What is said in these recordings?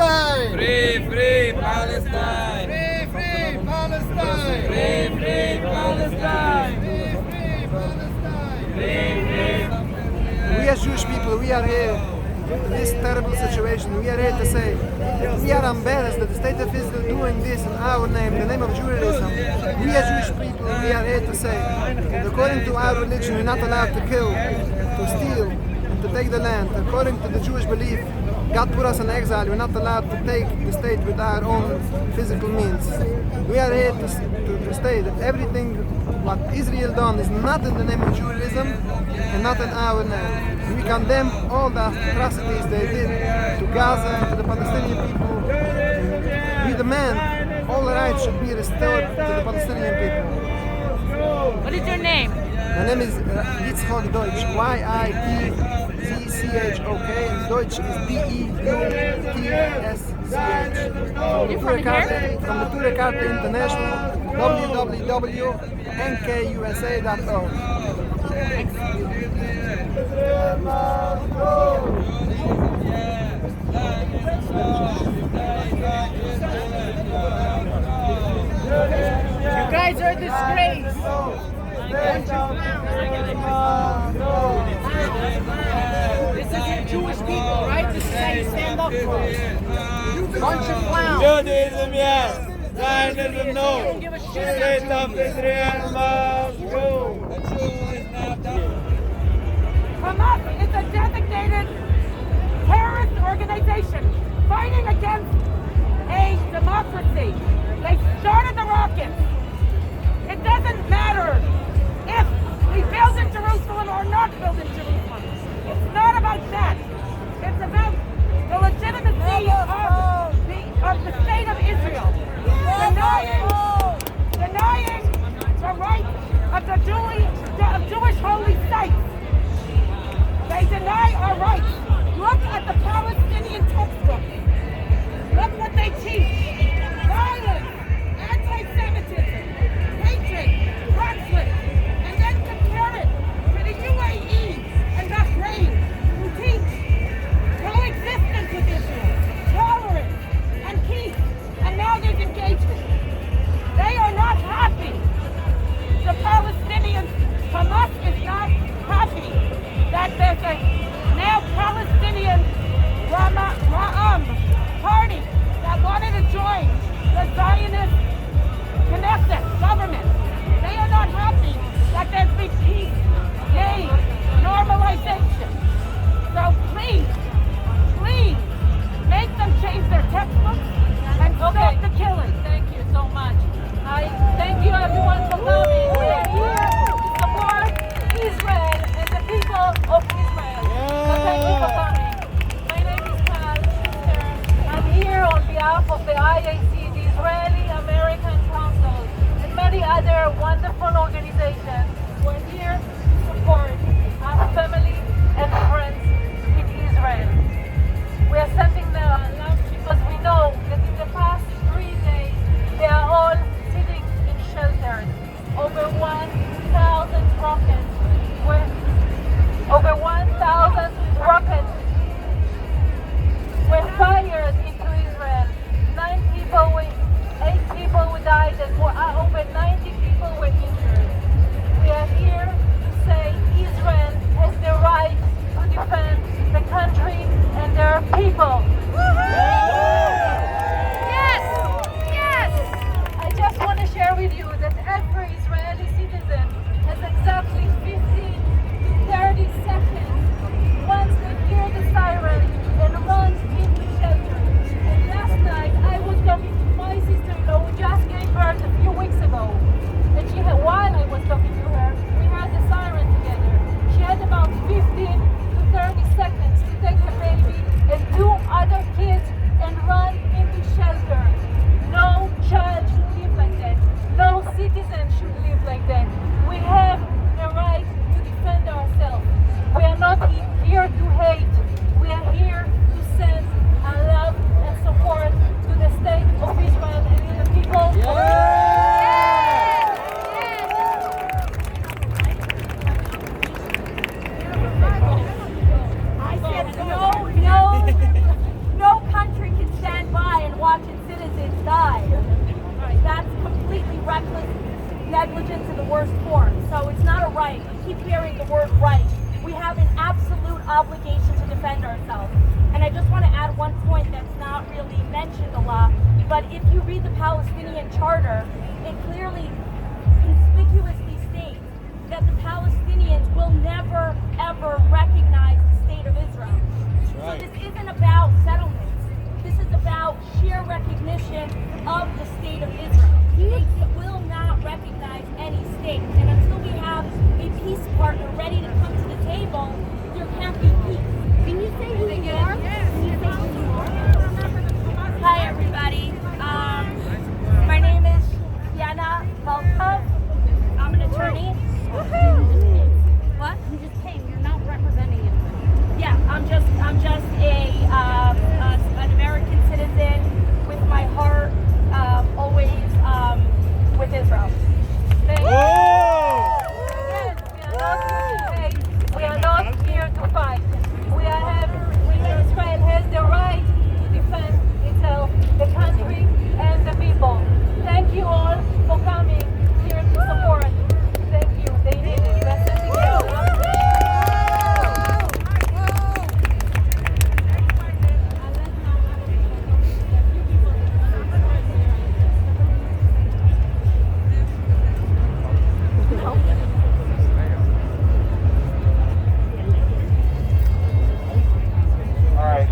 Palestine! Free, free Palestine! Free, free Palestine! Free, free Palestine! Free, free Palestine! Free, free. We as Jewish people, we are here in this terrible situation. We are here to say we are embarrassed that the state of Israel doing this in our name, in the name of Judaism. We as Jewish people, we are here to say that according to our religion, we're not allowed to kill, to steal, and to take the land. According to the Jewish belief, God put us in exile. We're not allowed to take the state with our own physical means. We are here to state that everything what Israel done is not in the name of Judaism and not in our name. We condemn all the atrocities they did to Gaza and to the Palestinian people. We demand all the rights should be restored to the Palestinian people. What is your name? My name is Yitzchok Deutsch, Yitzchok, and Deutsch is D-E-U-T-S-C-H. From the Ture Karta International, www.nkusa.org. You guys are a disgrace. This is your Jewish people, right? This is how you stand up for us. Bunch of clowns. Judaism, yes. Zionism, no. Don't give a shit State about of Israel must go. Hamas is a designated terrorist organization fighting against a democracy. They started the rockets. It doesn't matter if we build in Jerusalem or not build in Jerusalem. It's not about that. It's about the legitimacy of the state of Israel. Denying the rights of the Jewish holy sites. They deny our rights. Look at the Palestinian textbook. Look what they teach. Violence, anti-Semitism, hatred, conflict, and then compare it to the UAE and Bahrain, who teach coexistence with Israel, tolerance, and peace, and now there's engagement. They are not happy. The Palestinians, Hamas is not happy that there's a now Palestinian Ra'am party that wanted to join the Zionist Knesset government. They are not happy that there's been peace, aid, normalization. So please, make them change their textbooks and stop the killing. Thank you so much. I thank you everyone for coming. We are here to support Israel and the people of Israel. So thank you for coming. My name is Tischler. I'm here on behalf of the IAC, the Israeli American Consul, and many other wonderful organizations. We're here to support our family and friends in Israel. We are sending them love because we know that in the past 3 days they are all sitting in shelters. Over 1,000 rockets were fired into Israel. 8 people died and over 90 people were injured. We citizens died. That's completely reckless negligence in the worst form. So it's not a right. We keep hearing the word right. We have an absolute obligation to defend ourselves. And I just want to add one point that's not really mentioned a lot, but if you read the Palestinian Charter, it clearly conspicuously states that the Palestinians will never, ever recognize the state of Israel. So this isn't about settlements. This is about sheer recognition of the state of Israel. They will not recognize any state. And until we have a peace partner ready to come to the table, there can't be peace. Can you say who you are? Can you say who you are? Hi, everybody. My name is Yana Valkov. I'm an attorney. What? You just came. You're not representing him. Yeah, I'm just an American citizen with my heart always with Israel. Thank you. Yes, we are not here to fight. Israel has the right to defend itself, the country, and the people. Thank you all for coming here to support. Thank you. They need it. That's it.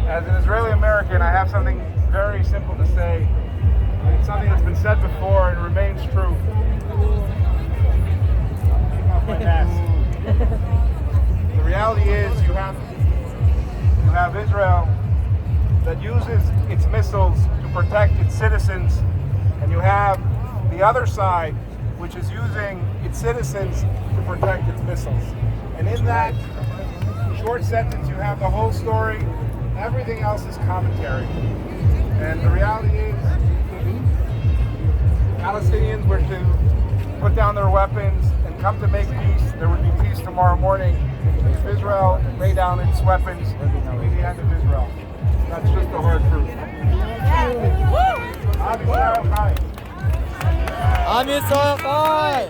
As an Israeli American, I have something very simple to say. It's something that's been said before and remains true. The reality is you have Israel that uses its missiles to protect its citizens, and you have the other side which is using its citizens to protect its missiles. And in that short sentence you have the whole story. Everything else is commentary. And the reality is, Palestinians were to put down their weapons and come to make peace. There would be peace tomorrow morning. If Israel lay down its weapons, it would be the end of Israel. That's just the hard truth. Am Yisrael Chai. Am Yisrael Chai.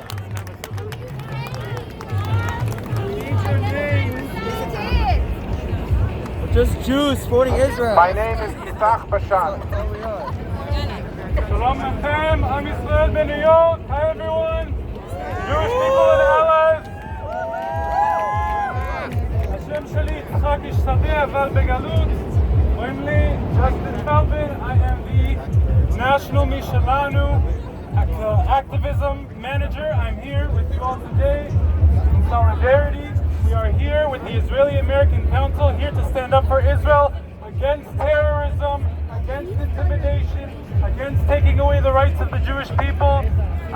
Just Jews supporting Israel. My name is Yitzhak Bashan. Shalom Lechem, Am Yisrael Ben New York. Hi everyone. Jewish people and allies. Hashem Shali Yitzhak Ish Sadeh Aval Begalut. רואים לי, Justin Feldman. I am the National Mishalanu Activism Manager. I'm here with you all today in solidarity. We are here with the Israeli American Council, here to stand up for Israel against terrorism, against intimidation, against taking away the rights of the Jewish people.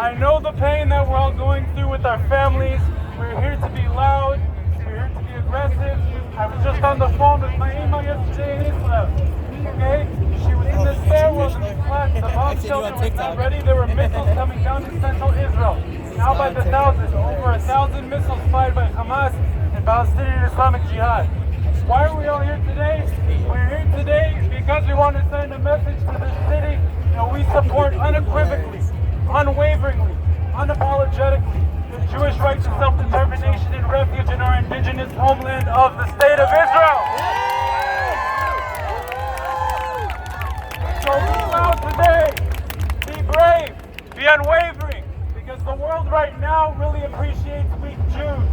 I know the pain that we're all going through with our families. We're here to be loud. We're here to be aggressive. I was just on the phone with my email yesterday in Israel. Okay? She was in the stairwell in the flat. The bomb shelter was not ready. There were missiles coming down to central Israel. Now by the thousands, over 1,000 missiles fired by Hamas and Palestinian Islamic Jihad. Why are we all here today? We're here today because we want to send a message to the city that we support unequivocally, unwaveringly, unapologetically the Jewish right to self-determination and refuge in our indigenous homeland of the State of Israel. So be loud today, be brave, be unwavering, because the world right now really appreciates weak Jews.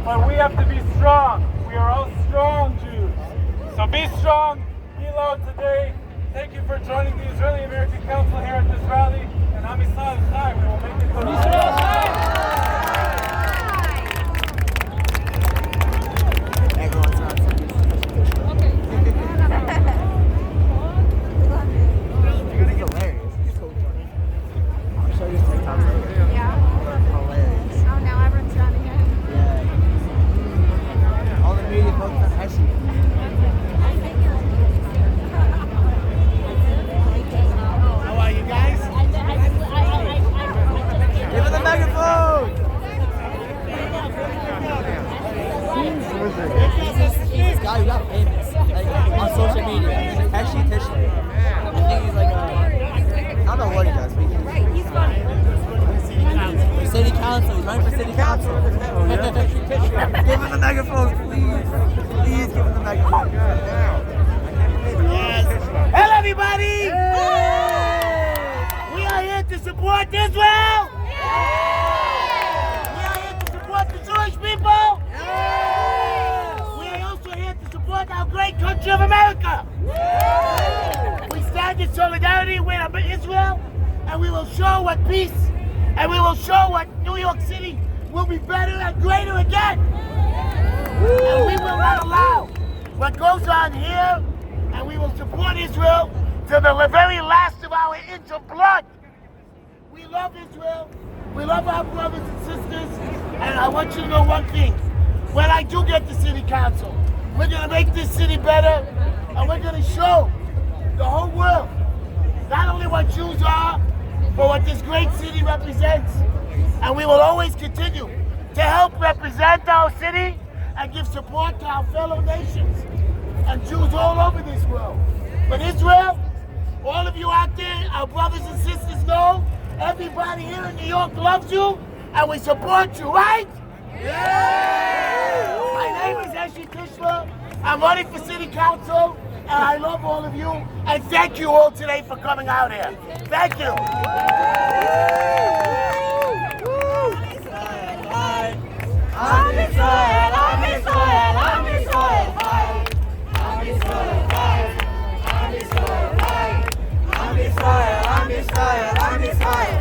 But we have to be strong. We are all strong Jews. So be strong, be loud today. Thank you for joining the Israeli American Council here at this rally. And Am Yisrael Chai. We will make it to Israel Chai. Everyone's not saying this. This is hilarious. I'm sure you're TikToks later. Yeah. Hilarious. Oh, now everyone's running it. Yeah. All the media focus on Heshi. solidarity with Israel, and we will show what peace, and we will show what New York City will be better and greater again. And we will not allow what goes on here, and we will support Israel to the very last of our inch of blood. We love Israel. We love our brothers and sisters. And I want you to know one thing. When I do get to city council, we're going to make this city better, and we're going to show the whole world not only what Jews are, but what this great city represents. And we will always continue to help represent our city and give support to our fellow nations and Jews all over this world. But Israel, all of you out there, our brothers and sisters know, everybody here in New York loves you, and we support you, right? Yeah! My name is Tischler. I'm running for city council, and I love all of you, and thank you all today for coming out here. Thank you. Am Israel, Am Israel, Am Israel, Am Israel, Am Israel, Am Israel, Am Israel, Am Israel,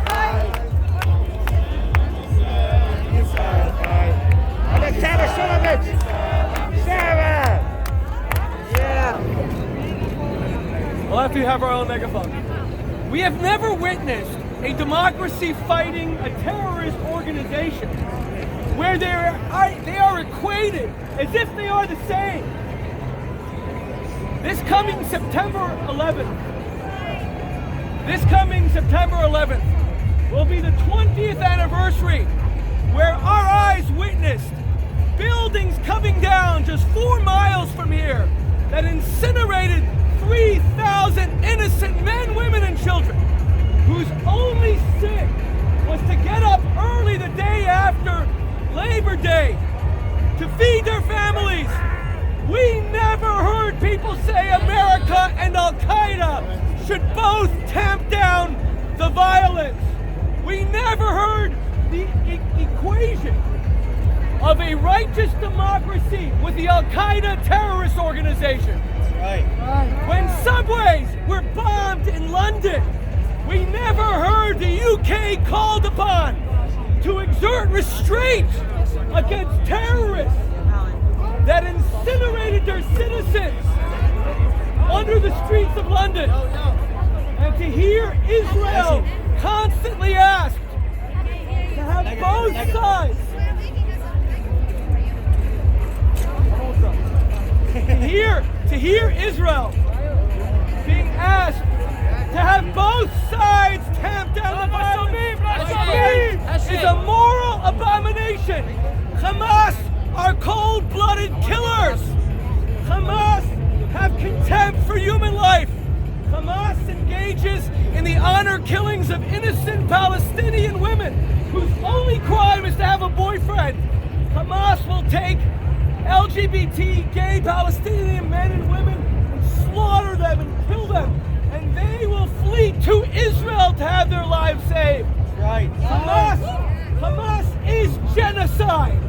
We'll have to have our own megaphone. We have never witnessed a democracy fighting a terrorist organization where they are equated as if they are the same. This coming September 11th will be the 20th anniversary where our eyes witnessed buildings coming down just 4 miles from here that incinerated 3,000 innocent men, women, and children whose only sin was to get up early the day after Labor Day to feed their families. We never heard people say America and Al-Qaeda should both tamp down the violence. We never heard the equation of a righteous democracy with the Al-Qaeda terrorist organization. Right. When subways were bombed in London, we never heard the UK called upon to exert restraint against terrorists that incinerated their citizens under the streets of London. And to hear Israel constantly asked to have both sides to hear Israel being asked to have both sides tamp down the violence is a moral abomination. Hamas are cold-blooded killers. Hamas have contempt for human life. Hamas engages in the honor killings of innocent Palestinian women whose only crime is to have a boyfriend. Hamas will take LGBT, gay Palestinian men and women and slaughter them and kill them, and they will flee to Israel to have their lives saved. Right. Hamas is genocide.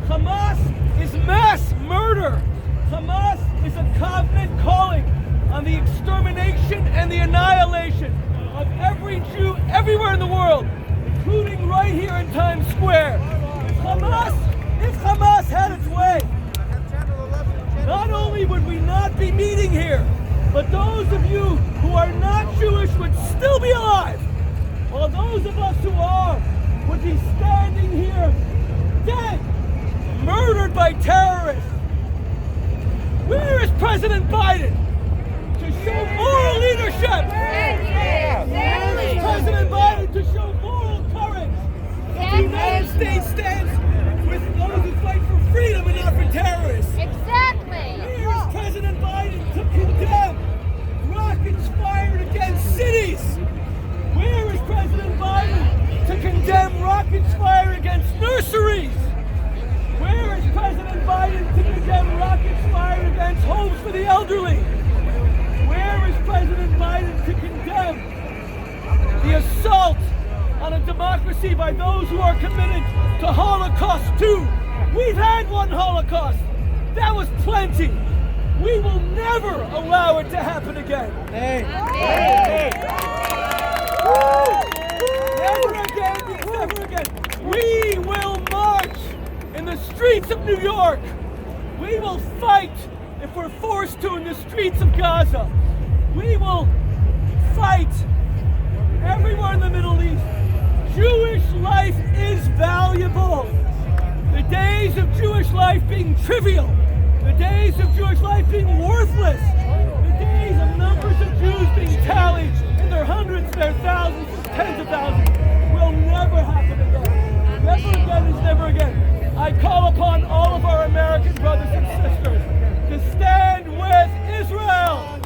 Hamas is mass murder. Hamas is a covenant calling on the extermination and the annihilation of every Jew everywhere in the world, including right here in Times Square. If Hamas had its way, not only would we not be meeting here, but those of you who are not Jewish would still be alive, while those of us who are would be standing here dead, murdered by terrorists. Where is President Biden to show moral leadership? Where is President Biden to show moral courage? The United States stands with those who fight for freedom and not for terrorists. Exactly. Where is President Biden to condemn rockets fired against cities? Where is President Biden to condemn rockets fired against nurseries? Where is President Biden to condemn rockets fired against homes for the elderly? Where is President Biden to condemn the assault on a democracy by those who are committed to Holocaust too? We've had one Holocaust. That was plenty. We will never allow it to happen again. Never again, never again. We will march in the streets of New York. We will fight if we're forced to in the streets of Gaza. We will fight everywhere in the Middle East. Jewish life is valuable. The days of Jewish life being trivial, the days of Jewish life being worthless, the days of numbers of Jews being tallied in their hundreds, their thousands, tens of thousands, will never happen again. Never again is never again. I call upon all of our American brothers and sisters to stand with Israel.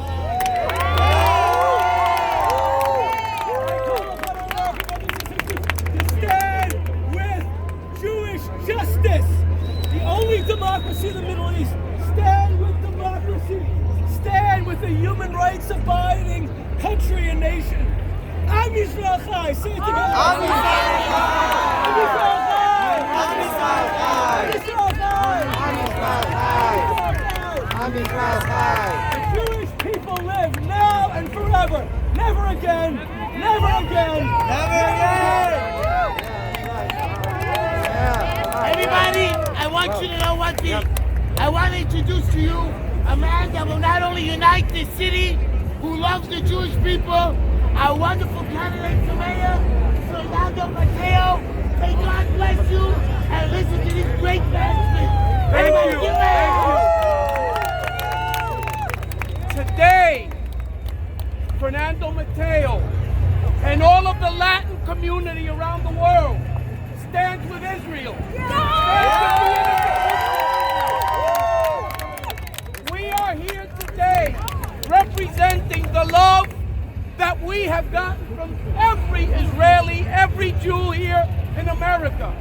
Justice, the only democracy in the Middle East. Stand with democracy. Stand with the human rights abiding country and nation. Am Yisrael Chai. Say it together. Am Yisrael Chai. Am Yisrael Chai. Am Yisrael Chai. Am Yisrael Chai. The Jewish people live now and forever. Never again. Never again. Never again. Everybody, I want you to know one thing. I want to introduce to you a man that will not only unite this city, who loves the Jewish people, our wonderful candidate for mayor, Fernando Mateo. May God bless you and listen to this great man speak. Thank you. Today, Fernando Mateo and all of the Latin community around the world stands with Israel. We are here today representing the love that we have gotten from every Israeli, every Jew here in America.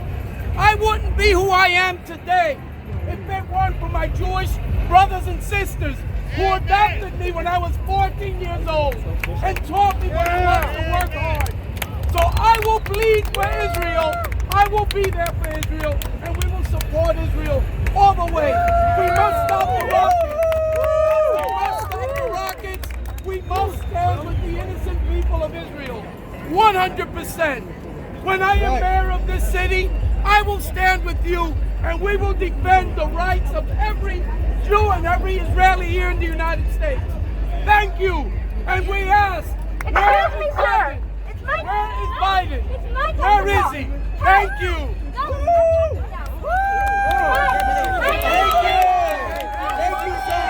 I wouldn't be who I am today if it weren't for my Jewish brothers and sisters who adopted me when I was 14 years old and taught me what it was to work hard. So I will bleed for Israel. I will be there for Israel, and we will support Israel all the way. We must stop the rockets. We must stop the rockets. We must stand with the innocent people of Israel. 100%. When I am mayor of this city, I will stand with you, and we will defend the rights of every Jew and every Israeli here in the United States. Thank you. And we ask, where is Biden? Where is Biden? Where is he? Thank you. Thank you. Thank you, sir.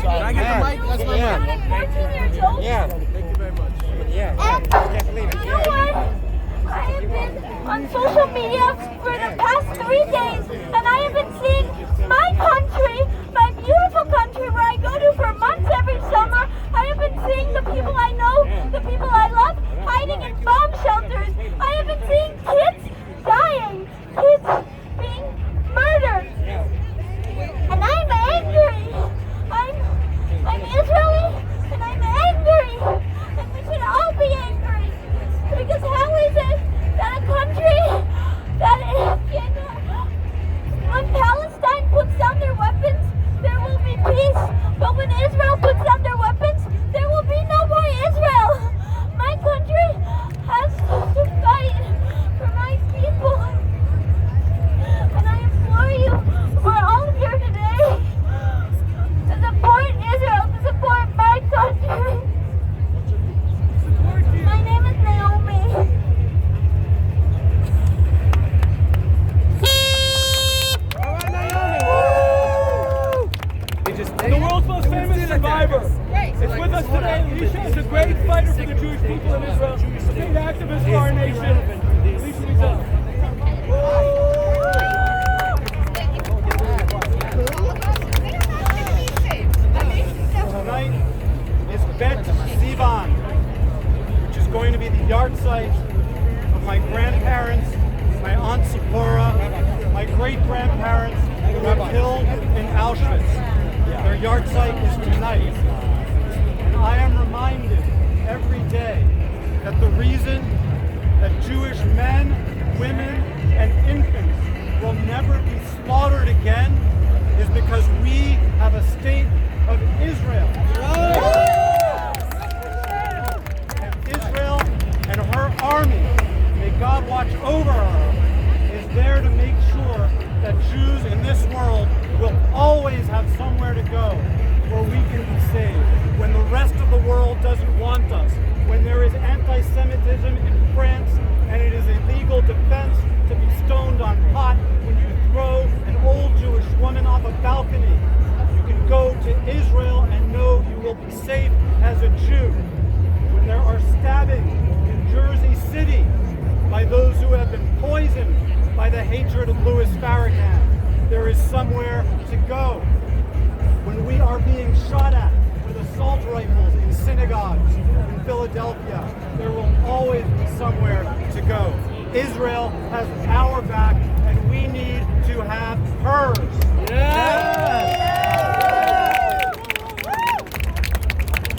Can I get the mic? That's my mic. I'm 14 years old. Yeah. Thank you very much. Yeah. And you know what? I have been on social media for the past 3 days, and I have been seeing my country, my beautiful country where I go to for months every summer. I have been seeing the people I know, the people I love, hiding in bomb shelters. I have been seeing kids dying, kids being murdered. And I'm angry. I'm Israeli, and I'm angry. And we should all be angry. Because how is it that a country that when Palestine puts down their weapons, there will be peace. But when Israel puts down their weapons, there will be no more Israel. My country has to fight for my people. And I implore you, we're all here today to support Israel, to support my country. My name is Naomi. The world's most famous survivor is with us today. Alicia is a great fighter for the Jewish people in Israel, a great activist for our nation. Alicia Nizan. Tonight is Bet Sivan, which is going to be the yard site of my grandparents, my Aunt Sephora, my great-grandparents who were killed in Auschwitz. Their yard site is tonight. And I am reminded every day that the reason that Jewish men, women, and infants will never be slaughtered again is because we have a state of Israel. And Israel and her army, may God watch over her, is there to make sure that Jews in this world will always have somewhere to go where we can be saved. When the rest of the world doesn't want us, when there is anti-Semitism in France and it is a legal defense to be stoned on pot when you throw an old Jewish woman off a balcony, you can go to Israel and know you will be safe as a Jew. When there are stabbings in Jersey City by those who have been poisoned by the hatred of Louis Farrakhan, there is somewhere to go. When we are being shot at with assault rifles in synagogues in Philadelphia, there will always be somewhere to go. Israel has our back, and we need to have hers.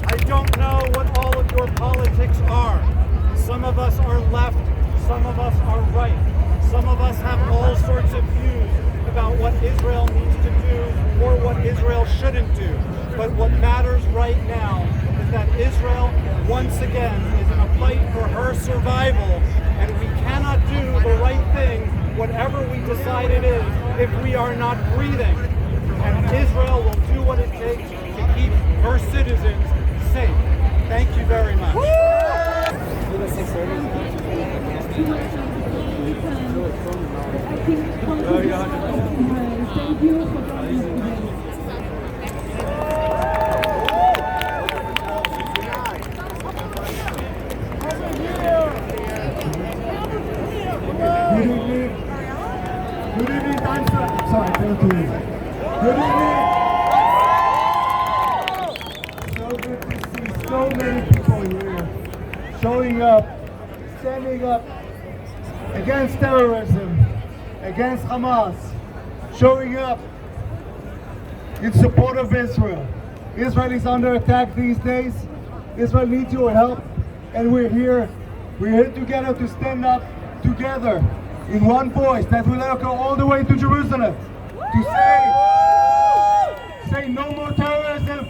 I don't know what all of your politics are. Some of us are left, some of us are right. Some of us have all sorts of views about what Israel needs to do or what Israel shouldn't do. But what matters right now is that Israel, once again, is in a fight for her survival, and we cannot do the right thing, whatever we decide it is, if we are not breathing. And Israel will do what it takes to keep her citizens safe. Thank you very much. Good evening, thanks. Sorry, thank you. Good evening. So good to see so many people here showing up, standing up against terrorism, against Hamas, showing up in support of Israel. Israel is under attack these days. Israel needs your help, and we're here together to stand up together in one voice that will echo all the way to Jerusalem to say no more terrorism,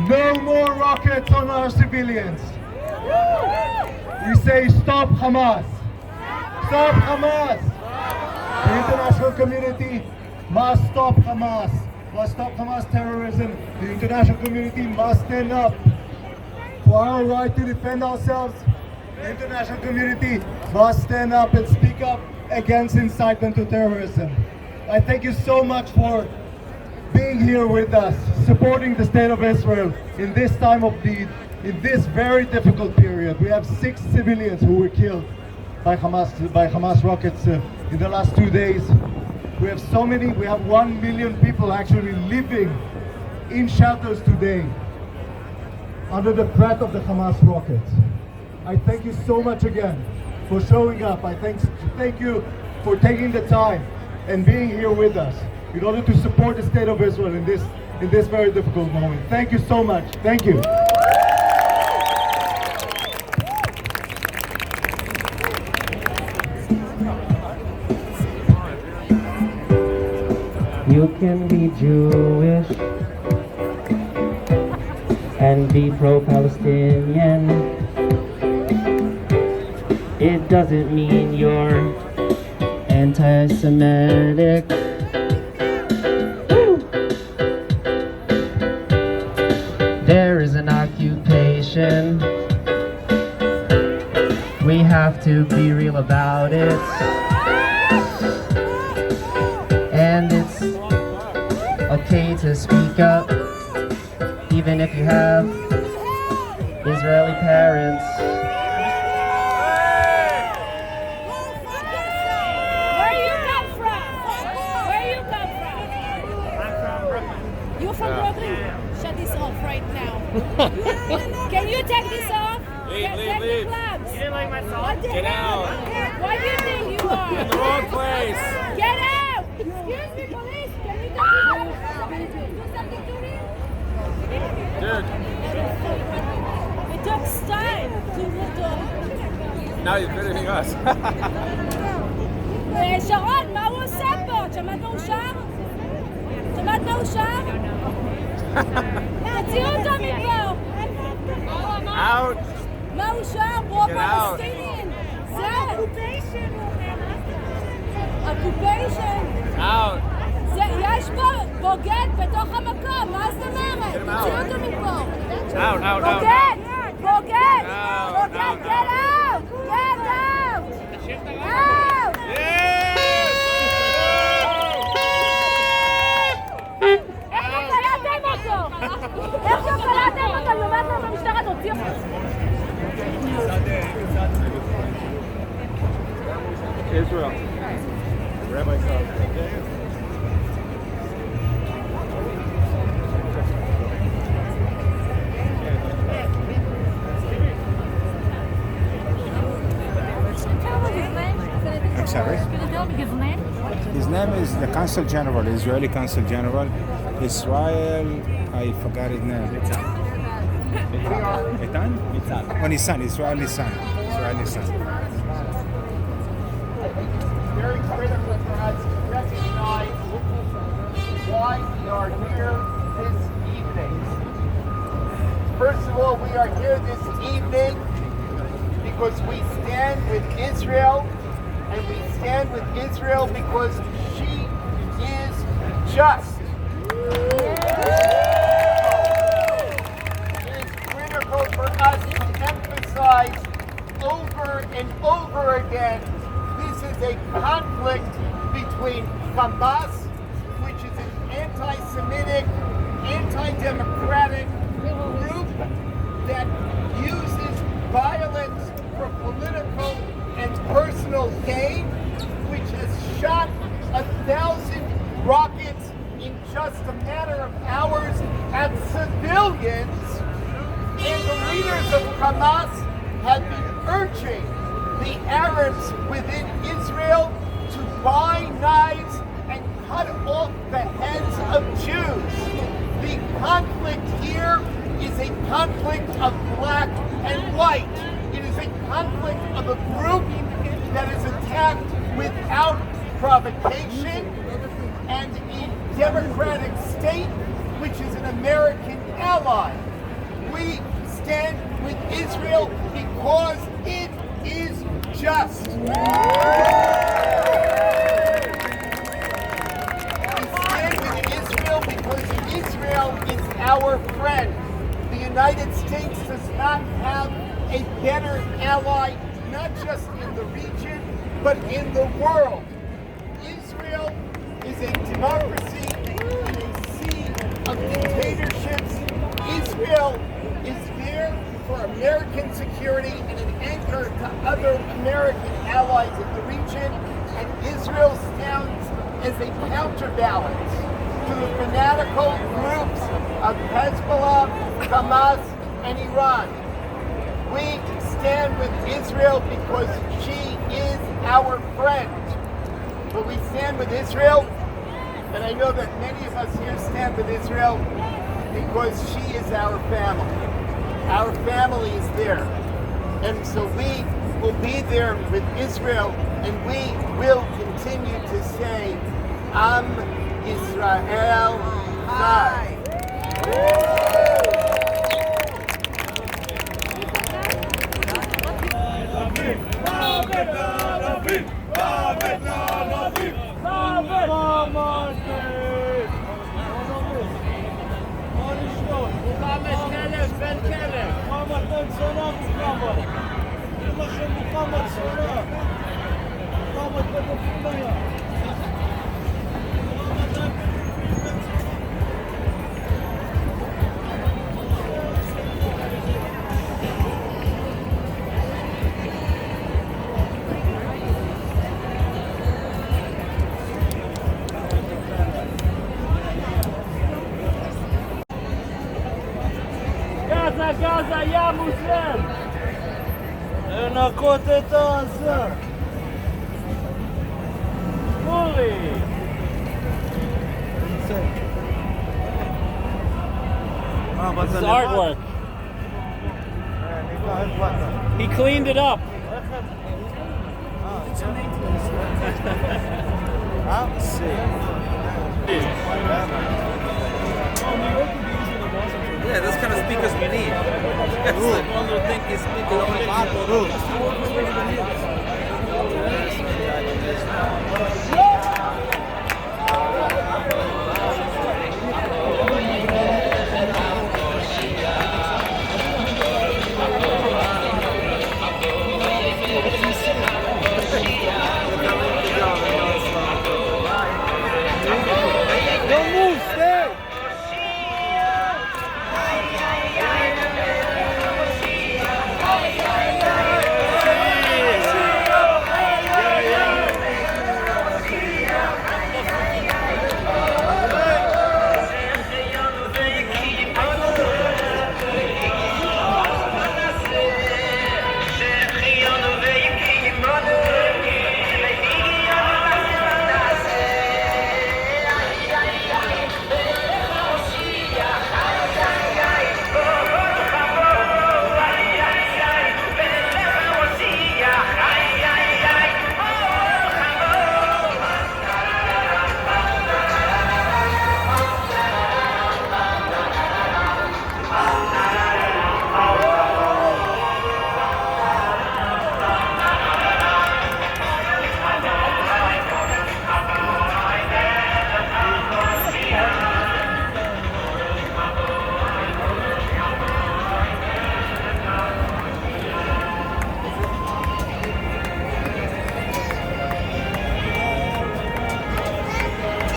no more rockets on our civilians. We say stop Hamas, stop Hamas. The international community must stop Hamas, must stop Hamas terrorism. The international community must stand up for our right to defend ourselves. The international community must stand up and speak up against incitement to terrorism. I thank you so much for being here with us, supporting the state of Israel in this time of need, in this very difficult period. We have 6 civilians who were killed by Hamas rockets in the last 2 days. We have 1 million people actually living in shelters today under the threat of the Hamas rockets. I thank you so much again for showing up. I thank you for taking the time and being here with us in order to support the state of Israel in this very difficult moment. Thank you so much. Thank you. You can be Jewish and be pro-Palestinian. It doesn't mean you're anti-Semitic. There is an occupation. We have to be real about it. And it's okay to speak up, even if you have Israeli parents. Can you take this off? Leave. The gloves. You didn't like my song? Get out. What do you think you are? In the wrong place. Get out. Excuse me, police. Can you do something to me? Dude. It took time to now you're critiquing us. שרון, מה הוא עושה פה? שמעת מה הוא שר? שמעת מה הוא שר? תוציאו אותו מפה! Out. מה הוא שר? בו פלסטינים! זה! אוקופיישן! Out. יש פה בוגד בתוך המקום, מה זאת אומרת? תוציאו אותו מפה! Out, out, out. בוגד! בוגד! Out, בוגד! out, Get out! Get out! Out! איך לא קלעתם אותו? איך לא קלעתם אותו? אני אומרת לו במשטרה, תוציא אותו. Israel. Rabbi Saab. I'm sorry? His name is the Consul General, Israeli Consul General. Israel, I forgot his name. Etan? Oh, Nizan, Israel Nizan. Israel Nizan. Very critical for us to recognize why we are here this evening. First of all, we are here this evening because we stand with Israel, and we stand with Israel because she is just. It is critical for us to emphasize over and over again, this is a conflict between Hamas, which is an anti-Semitic, anti-democratic group that uses violence for political and personal gain, which has shot 1,000 rockets in just a matter of hours at civilians, and the leaders of Hamas have been urging the Arabs within Israel to buy knives and cut off the heads of Jews. The conflict here is a conflict of black and white. It is a conflict of a group that is attacked without provocation, and a democratic state, which is an American ally. We stand with Israel because it is just. We stand with Israel because Israel is our friend. The United States does not have a better ally, not just in the region, but in the world. Israel is a democracy in a sea of dictatorships. Israel is there for American security and an anchor to other American allies in the region, and Israel stands as a counterbalance to the fanatical groups of Hezbollah, Hamas, and Iran. We stand with Israel because she is our friend. But we stand with Israel, and I know that many of us here stand with Israel because she is our family. Our family is there. And so we will be there with Israel, and we will continue to say, Am Israel Chai. Gaza, ya Muslim! לנקות את העזה! מורי! This is artwork. He cleaned it up. Let's see. Yeah, those kind of speakers we need. That's like one little thing is speaking only people.